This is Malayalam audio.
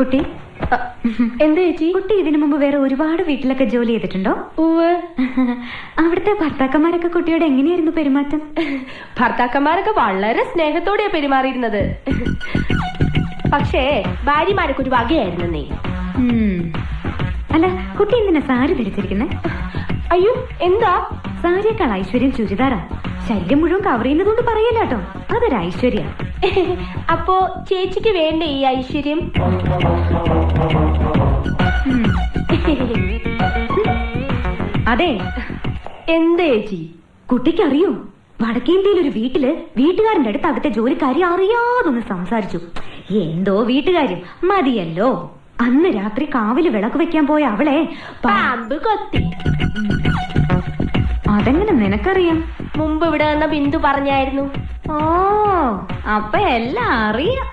കുട്ടി എന്ത് ചേച്ചി? കുട്ടി ഇതിനു മുമ്പ് വേറെ ഒരുപാട് വീട്ടിലൊക്കെ ജോലി ചെയ്തിട്ടുണ്ടോ? അവിടുത്തെ ഭർത്താക്കന്മാരൊക്കെ കുട്ടിയോട് എങ്ങനെയായിരുന്നു പെരുമാറ്റം? ഭർത്താക്കന്മാരൊക്കെ വളരെ സ്നേഹത്തോടെയാ പെരുമാറിയിരുന്നത്. പക്ഷേ ഭാര്യമാരൊക്കെ ഒരു വകയായിരുന്നേ. അല്ല, കുട്ടി എന്തിനാ സാരി ധരിച്ചിരിക്കുന്നെ? അയ്യോ, എന്താ? സാരിയേക്കാൾ ഐശ്വര്യം ചുരിദാറാ. ശല്യം മുഴുവൻ കവർ ചെയ്യുന്നതുകൊണ്ട് പറയല്ല കേട്ടോ, അതൊരു ഐശ്വര്യ. അപ്പോ ചേച്ചിക്ക് വേണ്ടേ ഈ ഐശ്വര്യം? അതെ. എന്താ ചേച്ചി? കുട്ടിക്കറിയോ, വടക്കേന്ത്യയിൽ ഒരു വീട്ടില് വീട്ടുകാരന്റെ അടുത്ത് അവിടുത്തെ ജോലിക്കാരി അറിയാതൊന്ന് സംസാരിച്ചു. എന്തോ വീട്ടുകാര്യം മതിയല്ലോ. അന്ന് രാത്രി കാവില് വിളക്ക് വെക്കാൻ പോയ അവളെ പാമ്പ് കൊത്തി. അതെങ്ങനെ നിനക്കറിയാം? മുമ്പ് ഇവിടെ വന്ന ബിന്ദു പറഞ്ഞായിരുന്നു. ഓ, അപ്പൊ എല്ലാം അറിയാം.